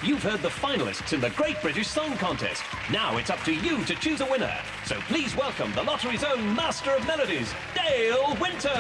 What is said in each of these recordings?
You've heard the finalists in the Great British Song Contest. Now it's up to you to choose a winner. So please welcome the lottery's own Master of Melodies, Dale Winton.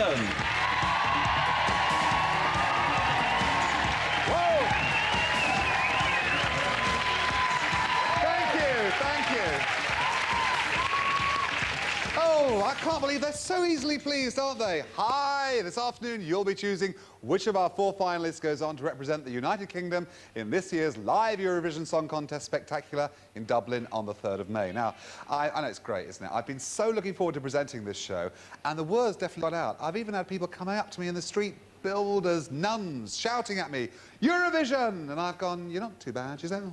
Oh, I can't believe they're so easily pleased, aren't they? Hi! This afternoon, you'll be choosing which of our 4 finalists goes on to represent the United Kingdom in this year's live Eurovision Song Contest Spectacular in Dublin on the 3rd of May. Now, I know it's great, isn't it? I've been so looking forward to presenting this show, and the word's definitely got out. I've even had people coming up to me in the street, builders, nuns, shouting at me, Eurovision! And I've gone, you're not too bad, Giselle.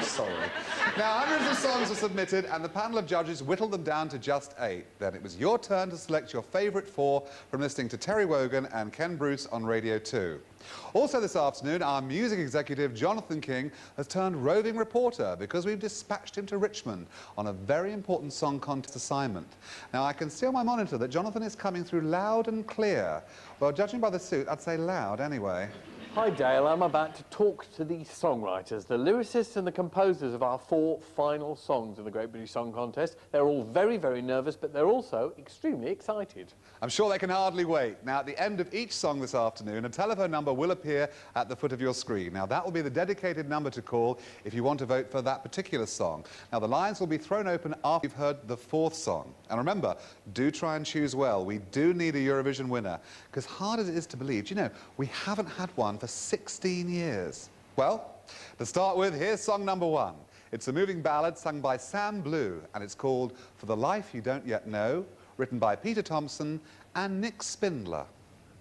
Sorry. Now, hundreds of songs were submitted, and the panel of judges whittled them down to just 8. Then it was your turn to select your favourite 4 from listening to Terry Wogan and Ken Bruce on Radio 2. Also this afternoon, our music executive, Jonathan King, has turned roving reporter because we've dispatched him to Richmond on a very important song contest assignment. Now, I can see on my monitor that Jonathan is coming through loud and clear. Well, judging by the suit, I'd say loud anyway. Hi Dale, I'm about to talk to the songwriters, the lyricists and the composers of our 4 final songs in the Great British Song Contest. They're all very, very nervous, but they're also extremely excited. I'm sure they can hardly wait. Now, at the end of each song this afternoon, a telephone number will appear at the foot of your screen. Now, that will be the dedicated number to call if you want to vote for that particular song. Now, the lines will be thrown open after you've heard the 4th song. And remember, do try and choose well. We do need a Eurovision winner, because hard as it is to believe, do you know, we haven't had one for 16 years. Well, to start with, here's song number 1. It's a moving ballad sung by Sam Blue, and it's called For the Life You Don't Yet Know, written by Peter Thompson and Nick Spindler.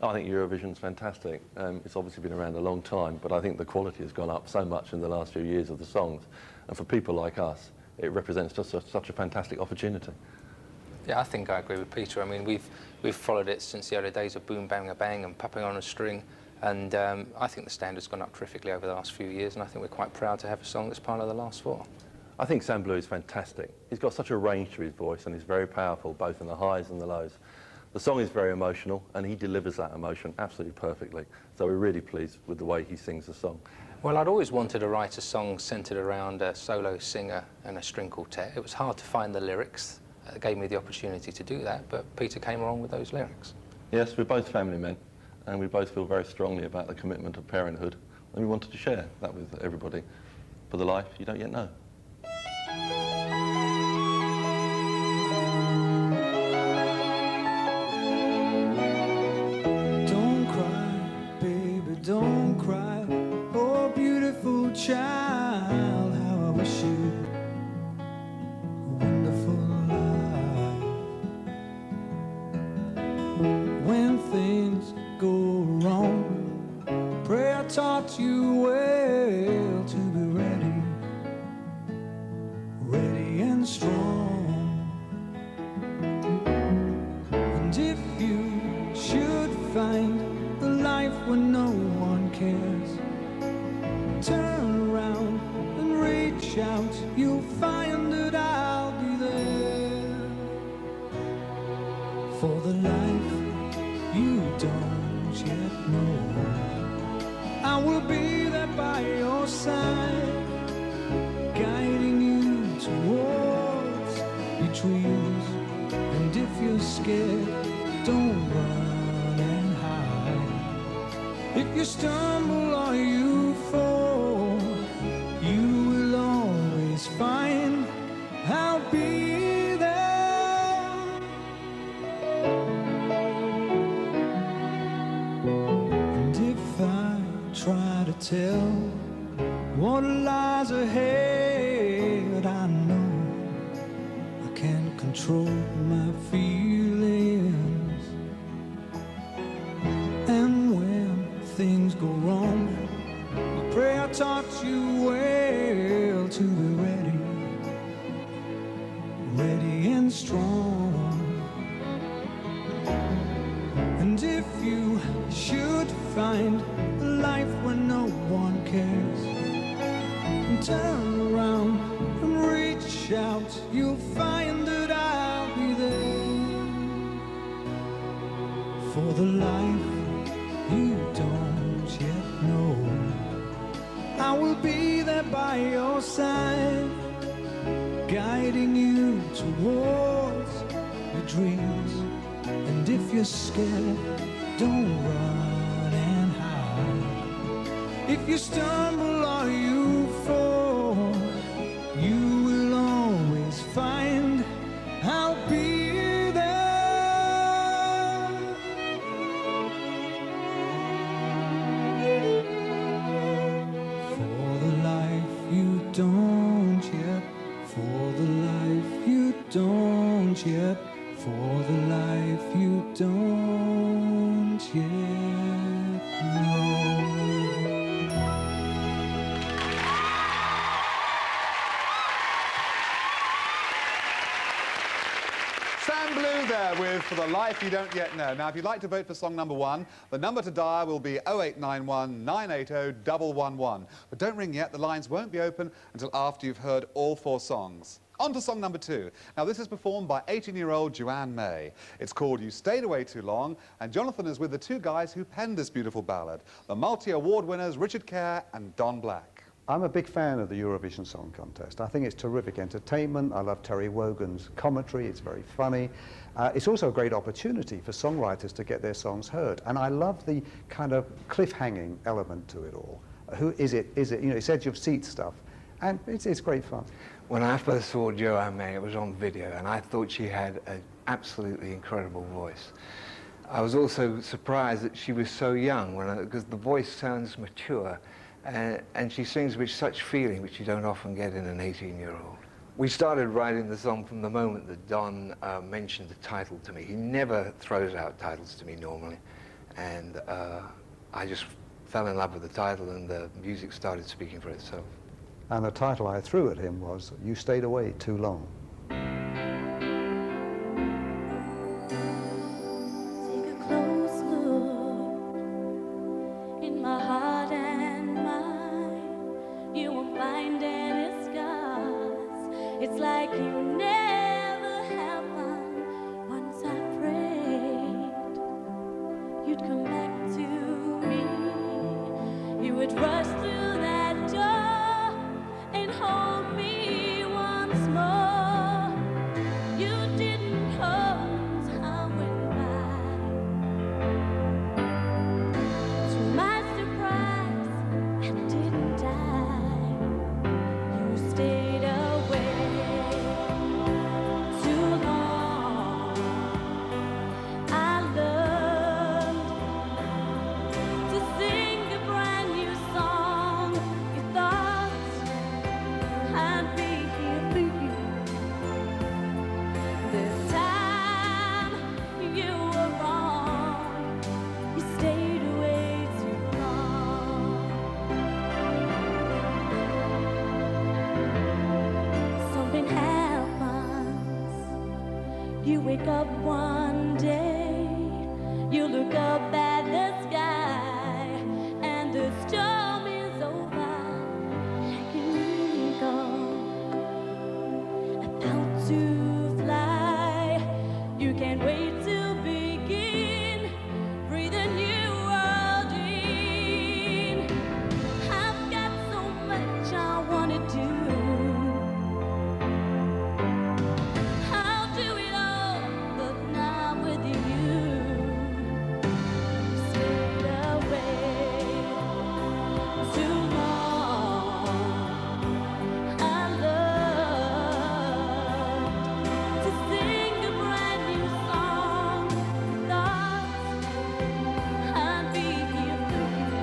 I think Eurovision's fantastic. It's obviously been around a long time, but I think the quality has gone up so much in the last few years of the songs. And for people like us, it represents just such a fantastic opportunity. Yeah, I think I agree with Peter. I mean, we've followed it since the early days of Boom Bang a Bang and Pupping on a String, and I think the standard's gone up terrifically over the last few years, and I think we're quite proud to have a song that's part of the last 4. I think Sam Blue is fantastic. He's got such a range to his voice, and he's very powerful, both in the highs and the lows. The song is very emotional, and he delivers that emotion absolutely perfectly. So we're really pleased with the way he sings the song. Well, I'd always wanted to write a song centred around a solo singer and a string quartet. It was hard to find the lyrics. It gave me the opportunity to do that, but Peter came along with those lyrics. Yes, we're both family men, and we both feel very strongly about the commitment of parenthood, and we wanted to share that with everybody. For the life you don't yet know. Don't cry, baby, don't cry. Oh, beautiful child, how I wish you a wonderful life. When things go wrong, pray I taught you well to be ready, ready and strong. And if you should find a life where no one cares, turn around and reach out, you'll find that I'll be there. For the life you don't yet know, I will be there by your side, guiding you towards your dreams. And if you're scared, don't run and hide. If you stumble or you fall, you will always find I'll be there. And if I try to tell what lies ahead, I know I can't control my feelings. And when things go wrong, I pray I taught you well to be ready, ready and strong. And if you should find a life where no one cares, turn around and reach out, you'll find that I'll be there. For the life you don't yet know. by your side, guiding you towards your dreams. And if you're scared, don't run and hide. If you stumble or you fall, you will always find I'll be there. For the life you don't yet, for the life you don't yet, for the life you don't yet know. Sam Blue there with For the Life You Don't Yet Know. Now, if you'd like to vote for song number 1, the number to dial will be 0891 980 111. But don't ring yet, the lines won't be open until after you've heard all 4 songs. On to song number 2. Now, this is performed by 18-year-old Joanne May. It's called You Stayed Away Too Long, and Jonathan is with the 2 guys who penned this beautiful ballad, the multi-award winners Richard Kerr and Don Black. I'm a big fan of the Eurovision Song Contest. I think it's terrific entertainment. I love Terry Wogan's commentary. It's very funny. It's also a great opportunity for songwriters to get their songs heard. And I love the kind of cliffhanging element to it all. Who is it? Is it, you know, it's edge of seat stuff. And it's great fun. When I first saw Joanne May, it was on video, and I thought she had an absolutely incredible voice. I was also surprised that she was so young, because the voice sounds mature. And she sings with such feeling, which you don't often get in an 18-year-old. We started writing the song from the moment that Don mentioned the title to me. He never throws out titles to me normally. And I just fell in love with the title, and the music started speaking for itself. And the title I threw at him was You Stayed Away Too Long. Take a close look in my heart and mind. You won't find any scars. It's like you never happened. Once I prayed you'd come back to me. You would rush through that door and hold me once more. You didn't hold time went by. To my surprise, I didn't die. You stayed away too long. I learned to sing a brand new song. You thought I'd be here for you. This time you were wrong. You stayed away too long. Something happens. You wake up one day, you look up at the sky, and the storm is over. Like an eagle about to fly, you can't wait to begin. Breathe a new world in. I've got so much I want to do. I'll do it all, but not with you. Stayed away too long. I love to sing a brand new song. Thought I'd be here for you.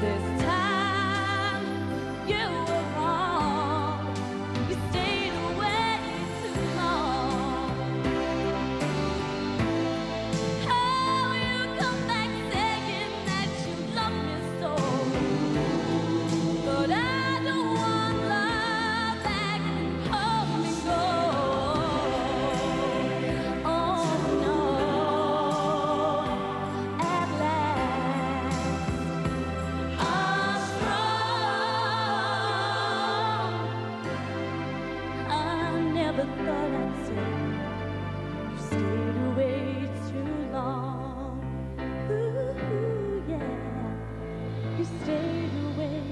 This time you were wrong. You stayed away too long. Oh, you come back saying that you love me so, but I don't want love back and hold me go. Oh no, at last I'm strong. I never thought I'd say you stayed away too long. Ooh, yeah, you stayed away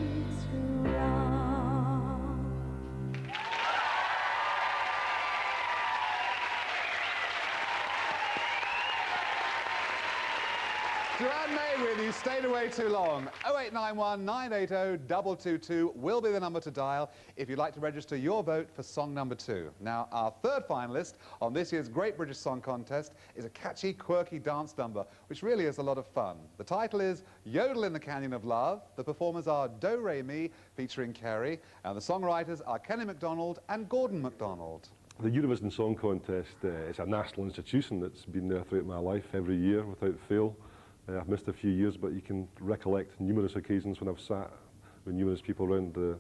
Joanne May with You Stayed Away Too Long. 0891 980 222 will be the number to dial if you'd like to register your vote for song number 2. Now, our third finalist on this year's Great British Song Contest is a catchy, quirky dance number, which really is a lot of fun. The title is Yodel in the Canyon of Love. The performers are Do Re Mi, featuring Kerry, and the songwriters are Kenny MacDonald and Gordon MacDonald. The Eurovision Song Contest is a national institution that's been there throughout my life every year without fail. I've missed a few years, but you can recollect numerous occasions when I've sat with numerous people around the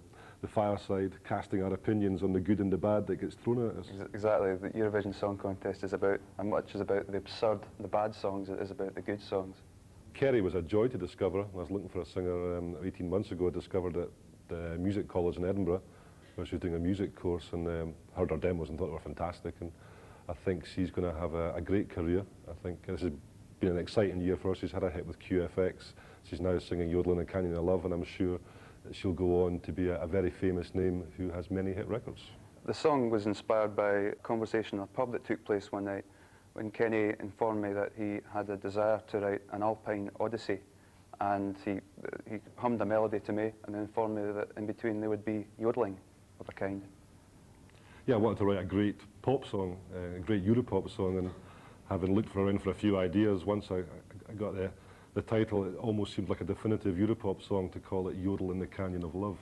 fireside casting our opinions on the good and the bad that gets thrown at us. Exactly. The Eurovision Song Contest is about, as much as about the absurd, the bad songs, it is about the good songs. Kerry was a joy to discover. I was looking for a singer 18 months ago. I discovered at the music college in Edinburgh, where she was doing a music course, and heard her demos and thought they were fantastic. And I think she's going to have a great career. I think this has been an exciting year for her. She's had a hit with QFX. She's now singing Yodel in the Canyon of Love, and I'm sure that she'll go on to be a very famous name who has many hit records. The song was inspired by a conversation in a pub that took place one night when Kenny informed me that he had a desire to write an Alpine Odyssey, and he hummed a melody to me and then informed me that in between there would be yodeling of a kind. Yeah, I wanted to write a great pop song, a great Europop song, and having looked around for a few ideas, once I got the title, it almost seemed like a definitive Europop song to call it Yodel in the Canyon of Love.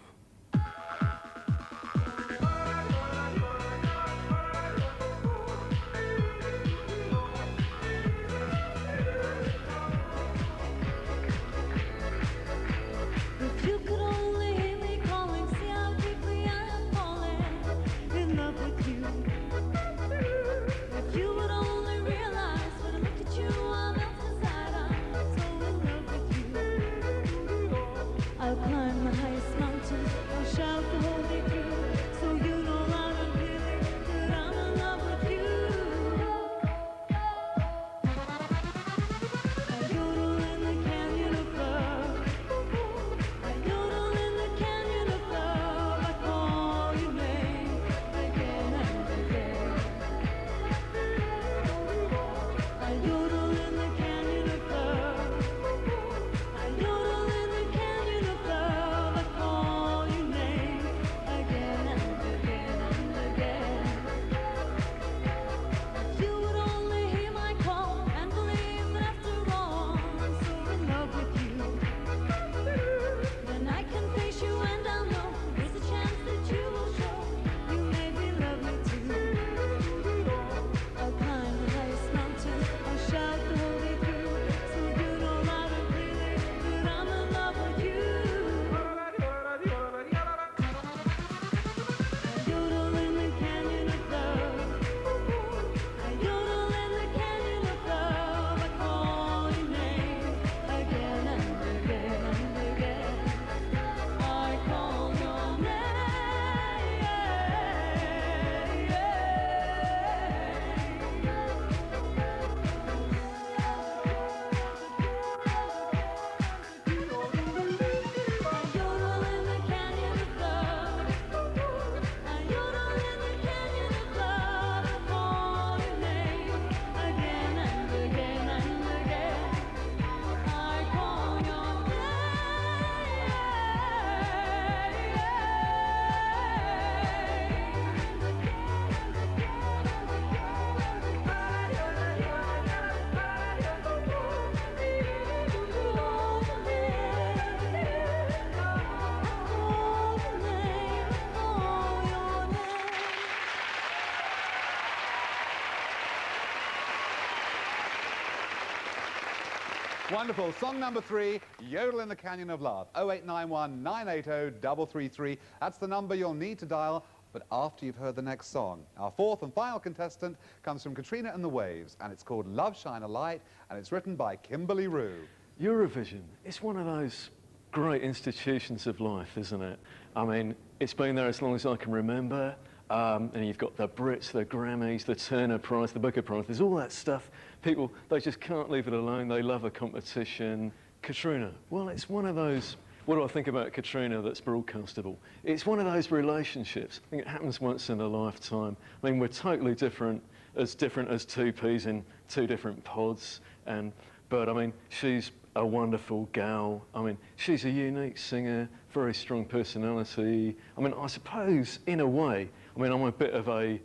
Wonderful. Song number 3, Yodel in the Canyon of Love. 0891 980 333. That's the number you'll need to dial, but after you've heard the next song. Our fourth and final contestant comes from Katrina and the Waves, and it's called Love Shine a Light, and it's written by Kimberly Rue. Eurovision, it's one of those great institutions of life, isn't it? I mean, it's been there as long as I can remember. And you've got the Brits, the Grammys, the Turner Prize, the Booker Prize. There's all that stuff. People, they just can't leave it alone. They love a competition. Katrina, well, it's one of those, what do I think about Katrina that's broadcastable? It's one of those relationships. I think it happens once in a lifetime. I mean, we're totally different as two peas in two different pods. And but I mean, she's a wonderful gal. I mean, she's a unique singer, very strong personality. I mean, I suppose, in a way, I mean, I'm a bit of a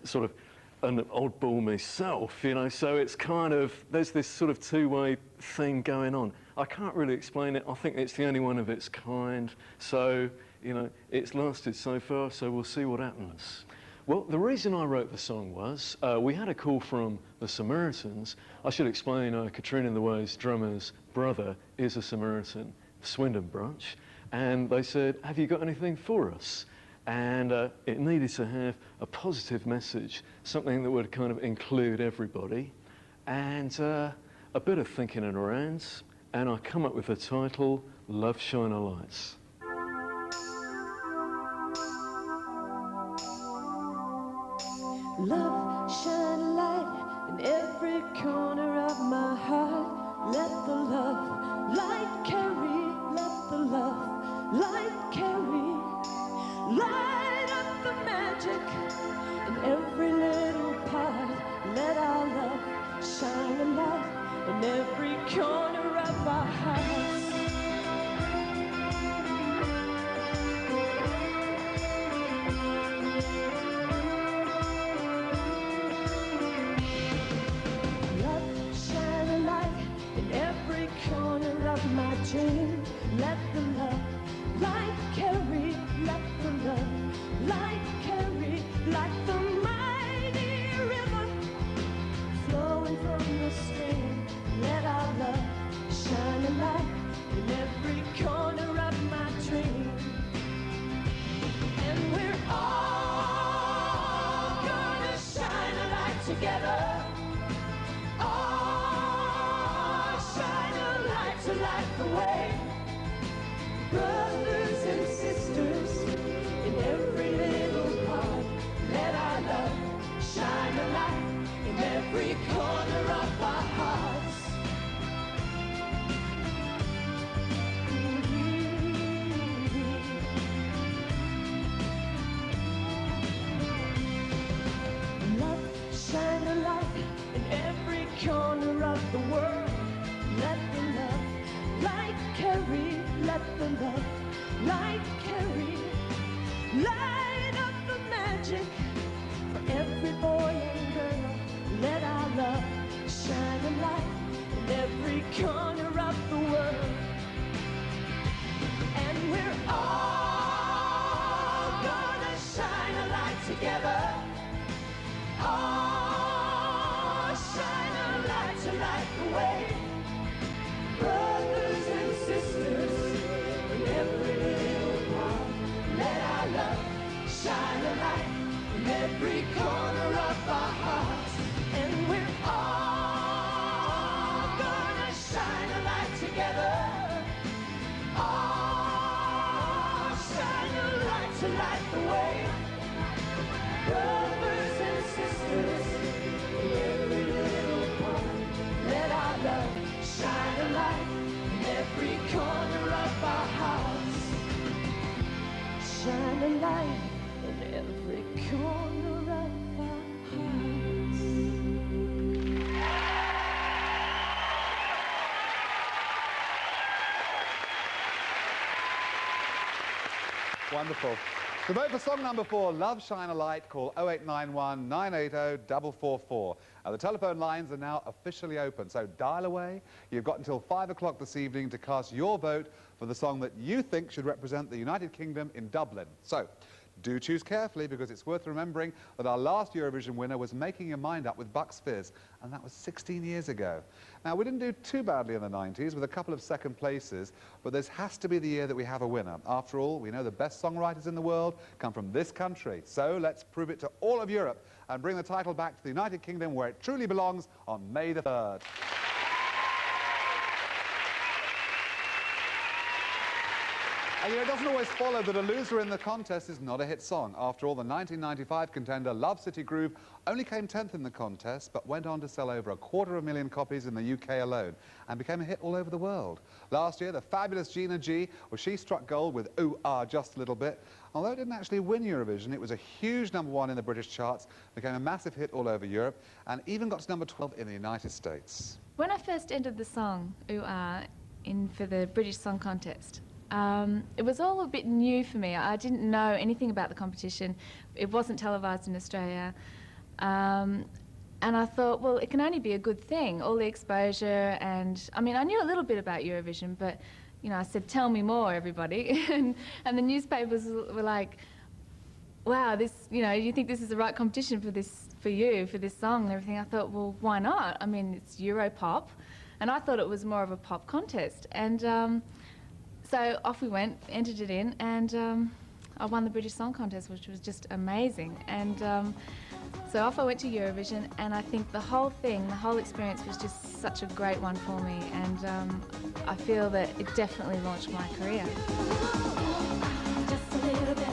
sort of an oddball myself, you know, so it's kind of, there's this sort of two-way thing going on. I can't really explain it. I think it's the only one of its kind. So, you know, it's lasted so far, so we'll see what happens. Well, the reason I wrote the song was we had a call from the Samaritans. I should explain, Katrina the Way's drummer's brother is a Samaritan, Swindon branch, and they said, have you got anything for us? And it needed to have a positive message, something that would kind of include everybody, and a bit of thinking around, and I come up with the title, Love Shine a Lights. Love shine a light in every corner of my heart. Let the love light carry, let the love light carry. Light up the magic in every little part. Let our love shine a light in every corner of our hearts. Love shine a light in every corner of my dream. Let the love light carry, let the love light carry, like the mighty river flowing from the stream. Let our love shine a light in every corner of my dream. And we're all gonna shine a light together. Oh, shine a light to light the way. Brothers and sisters in every little part, let our love shine a light in every corner of our hearts. Love shine a light in every corner of the world. Let the love light carry, let the love light carry. Light up the magic for every boy and girl. Let our love shine a light in every corner of the world. And we're all gonna shine a light together. Oh, shine a light to light the way. Brothers and sisters in every little part, let our love shine a light in every corner of our hearts. And we're all gonna shine a light together. Oh, shine a light to light the way. Brothers and sisters in every little part, let our love shine a light in every corner of our hearts. Shine a light in every corner of our hearts. Wonderful. To vote for song number 4, Love Shine a Light, call 0891 980 444. The telephone lines are now officially open, so dial away. You've got until 5 o'clock this evening to cast your vote for the song that you think should represent the United Kingdom in Dublin. So, do choose carefully, because it's worth remembering that our last Eurovision winner was making your mind up with Bucks Fizz, and that was 16 years ago. Now, we didn't do too badly in the 90s with a couple of second places, but this has to be the year that we have a winner. After all, we know the best songwriters in the world come from this country. So let's prove it to all of Europe and bring the title back to the United Kingdom, where it truly belongs, on May the 3rd. And you know, it doesn't always follow that a loser in the contest is not a hit song. After all, the 1995 contender Love City Groove only came 10th in the contest, but went on to sell over 250,000 copies in the UK alone and became a hit all over the world. Last year, the fabulous Gina G, well, she struck gold with Ooh Ah Just a Little Bit. Although it didn't actually win Eurovision, it was a huge #1 in the British charts, became a massive hit all over Europe, and even got to #12 in the United States. When I first entered the song, Ooh Ah, for the British Song Contest, it was all a bit new for me. I didn't know anything about the competition. It wasn't televised in Australia. And I thought, well, it can only be a good thing, all the exposure. And I mean, I knew a little bit about Eurovision, but, you know, I said, tell me more, everybody. and the newspapers were like, wow, this, you know, you think this is the right competition for this, for this song and everything? I thought, well, why not? I mean, it's Euro pop, and I thought it was more of a pop contest. And so off we went, entered it in, and I won the British Song Contest, which was just amazing. And so off I went to Eurovision, and I think the whole thing, the whole experience was just such a great one for me, and I feel that it definitely launched my career. Just a little bit.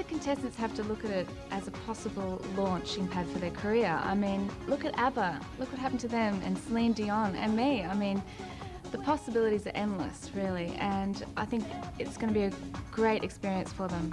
Contestants have to look at it as a possible launching pad for their career. I mean, look at ABBA, look what happened to them, and Celine Dion, and me. I mean, the possibilities are endless, really, and I think it's going to be a great experience for them.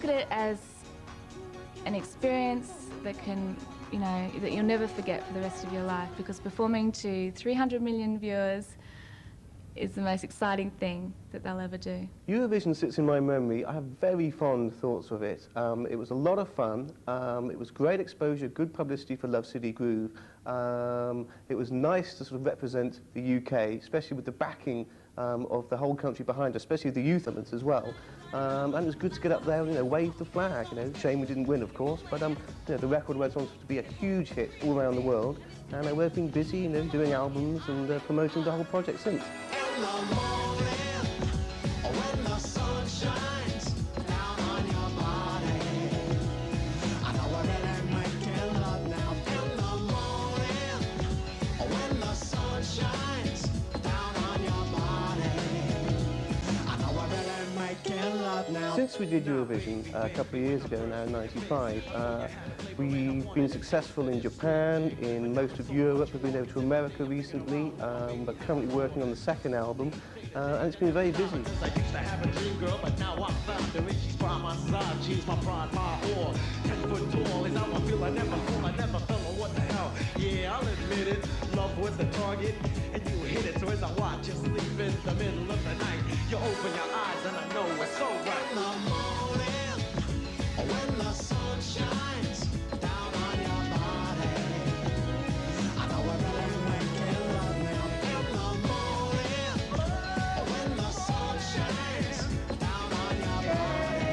It as an experience that can, you know, that you'll never forget for the rest of your life, because performing to 300 million viewers is the most exciting thing that they'll ever do. Eurovision sits in my memory. I have very fond thoughts of it. It was a lot of fun. It was great exposure, good publicity for Love City Groove. It was nice to sort of represent the UK, especially with the backing of the whole country behind us, especially the youth elements as well. And it was good to get up there and, you know, wave the flag. You know, shame we didn't win, of course, but you know, the record went on to be a huge hit all around the world. And we've been busy, you know, doing albums and promoting the whole project since. In the morning, when the sun shines down on your body, I know we're really making love now. In the morning, when the sun shines down on your body, I know we're really making love now. Since we did Eurovision a couple of years ago now, in '95, we've been successful in Japan, in most of Europe. We've been over to America recently, but currently working on the second album, and it's been very busy. I used to have a dream girl, but now I found her, and she's by my side. She's my pride, my all. 10 foot tall, and now I feel I never fall, I never fell, or what the hell? Yeah, I'll admit it. Love was the target, and you hit it. So as I watch you sleep in the middle of the night, you open your eyes, and I know it's so right. In the morning, when the sun shines down on your body, I know we're really making love now. In the morning, when the sun shines down on your body,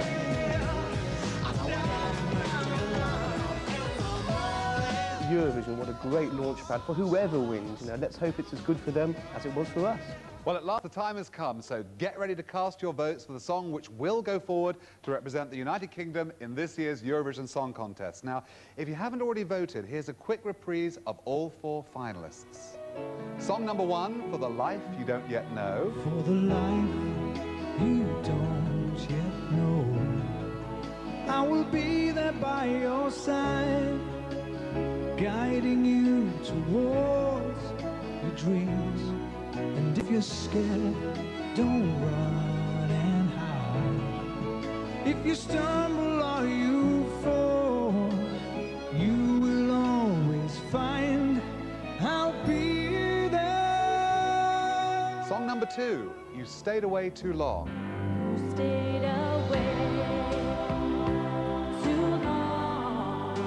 I know we're really making love now. In the morning. Eurovision, what a great launchpad for whoever wins. You know, let's hope it's as good for them as it was for us. Well, at last the time has come, so get ready to cast your votes for the song which will go forward to represent the United Kingdom in this year's Eurovision Song Contest. Now, if you haven't already voted, here's a quick reprise of all 4 finalists. Song number 1, For the Life You Don't Yet Know. For the life you don't yet know, I will be there by your side, guiding you towards your dreams. And if you're scared, don't run and hide. If you stumble or you fall, you will always find I'll be there. Song number 2, You Stayed Away Too Long. You stayed away too long.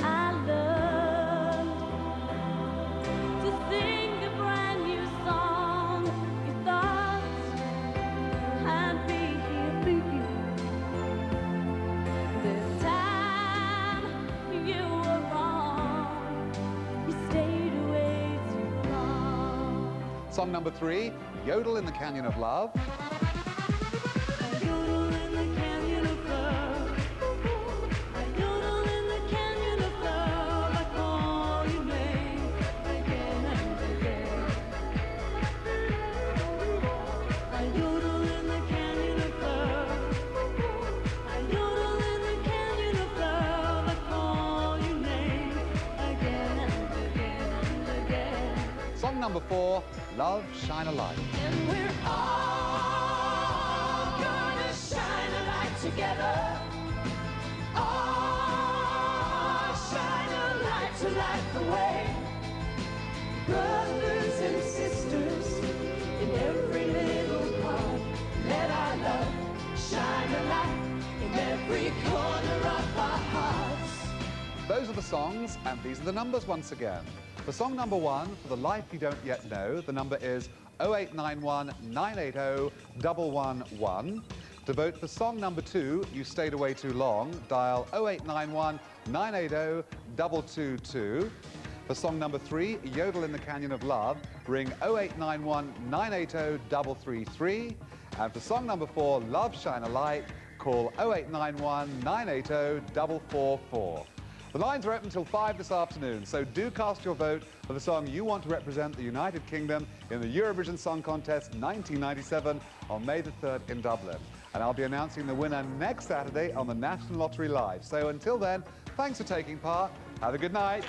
I learned to sing a brand new song. You thought I'd be here for you this time. Song number 3, Yodel in the Canyon of Love. Song number 4, Love, Shine a Light. And we're all gonna shine a light together. All shine a light to light the way. Brothers and sisters in every little part, let our love shine a light in every corner of our hearts. Those are the songs, and these are the numbers once again. For song number 1, For the Life You Don't Yet Know, the number is 0891 980 111. To vote for song number 2, You Stayed Away Too Long, dial 0891 980 222. For song number 3, Yodel in the Canyon of Love, ring 0891 980 333. And for song number 4, Love, Shine a Light, call 0891 980 444. The lines are open until 5 this afternoon, so do cast your vote for the song you want to represent the United Kingdom in the Eurovision Song Contest 1997 on May the 3rd in Dublin. And I'll be announcing the winner next Saturday on the National Lottery Live. So until then, thanks for taking part. Have a good night.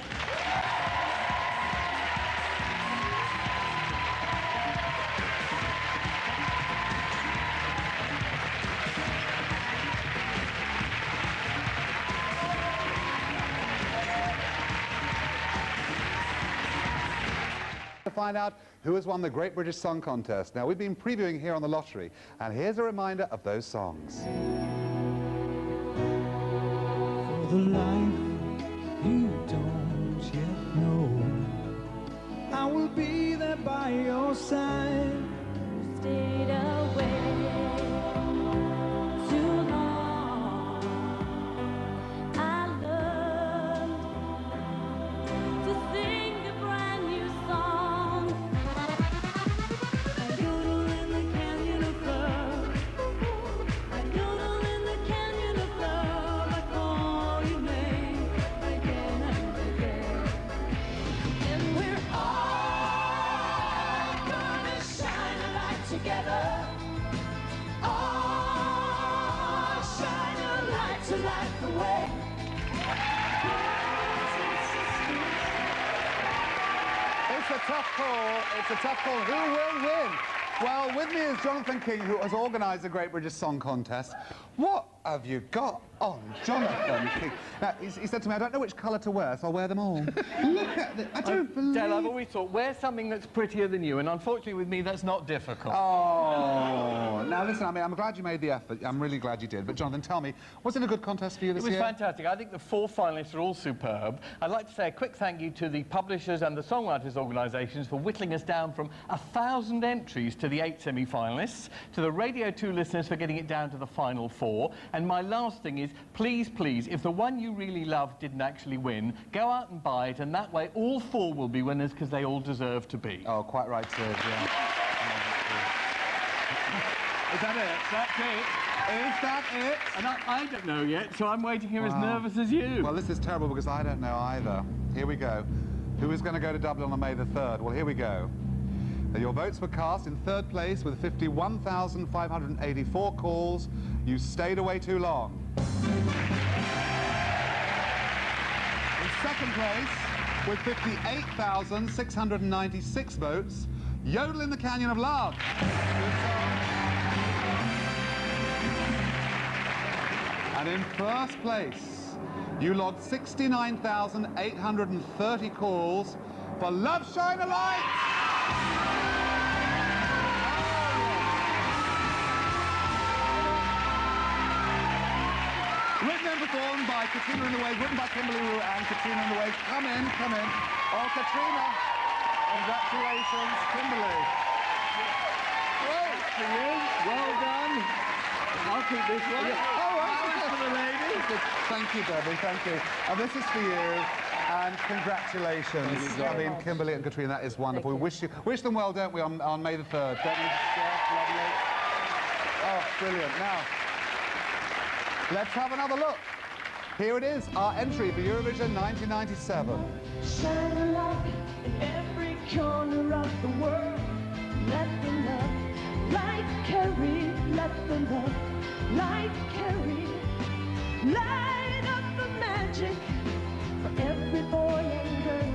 To find out who has won the Great British Song Contest. Now, we've been previewing here on the lottery, and here's a reminder of those songs. For the life you don't yet know, I will be there by your side. Stayed away too long. I learned to sing a brand new song. I yodel in the canyon of love. I yodel in the canyon of love. I call your name again and again. And we're all gonna shine a light together. All shine a light to light the way. It's a tough call. It's a tough call. Who will win? Well, with me is Jonathan King, who has organised the Great British Song Contest. What have you got on, Jonathan King? Now, he said to me, I don't know which colour to wear, so I'll wear them all. Look at this. I don't believe... Del, I've always thought, wear something that's prettier than you, and unfortunately with me, that's not difficult. Oh, now listen, I mean, I'm glad you made the effort. I'm really glad you did. But Jonathan, tell me, was it a good contest for you this year? It was fantastic. I think the 4 finalists are all superb. I'd like to say a quick thank you to the publishers and the songwriters organisations for whittling us down from 1,000 entries to the 8 semi-finalists, to the Radio 2 listeners for getting it down to the final 4. And my last thing is, please, please, if the one you really love didn't actually win, go out and buy it, and that way all 4 will be winners because they all deserve to be. Oh, quite right, Sid, yeah. Is that it? That's it? Is that it? And I don't know yet, so I'm waiting here as nervous as you. Well, this is terrible because I don't know either. Here we go. Who is going to go to Dublin on May the 3rd? Well, here we go. Now, your votes were cast in 3rd place with 51,584 calls. You stayed away too long. In 2nd place with 58,696 votes, Yodel in the Canyon of Love. And in 1st place, you logged 69,830 calls for Love, Shine a Light. Written and performed by Katrina and the Waves, written by Kimberly Rue and Katrina and the Waves. Come in, come in. Oh, Katrina, congratulations, Kimberly. Great for you. Well done. I'll keep this one. Yeah. Oh, right. This is for the lady. Thank you, Debbie, thank you. And this is for you. And congratulations. I mean, Kimberly and Katrina, that is wonderful. We wish them well, don't we, on May the 3rd, don't we? Yeah, lovely. Oh, brilliant. Now, let's have another look. Here it is, our entry for Eurovision 1997. Shine a light in every corner of the world. Let the love light carry. Let the love light carry. Light up the magic for every boy and girl.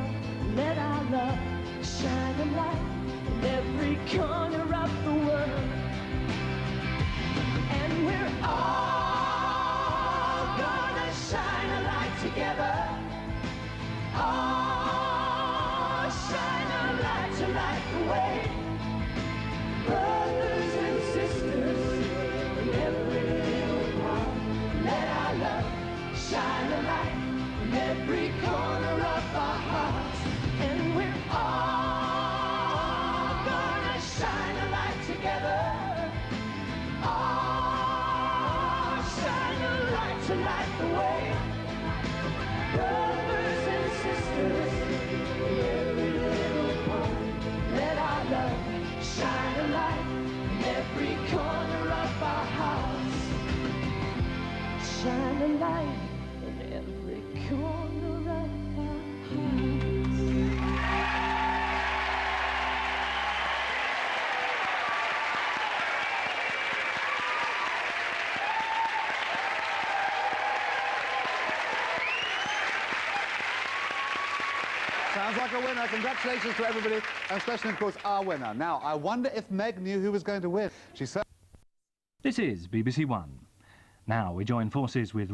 Let our love shine a light in every corner of the world. And we're all gonna shine a light together. Oh, shine a light to light the way. Brothers and sisters in every little part, let our love shine a light in every corner of our hearts. And we're all gonna shine a light together. Oh, shine a light to light the way. Brothers and sisters in every little part, let our love shine a light in every corner of our hearts. Shine a light in every corner of our hearts. Sounds like a winner. Congratulations to everybody, and especially, of course, our winner. Now, I wonder if Meg knew who was going to win. She said... This is BBC One. Now we join forces with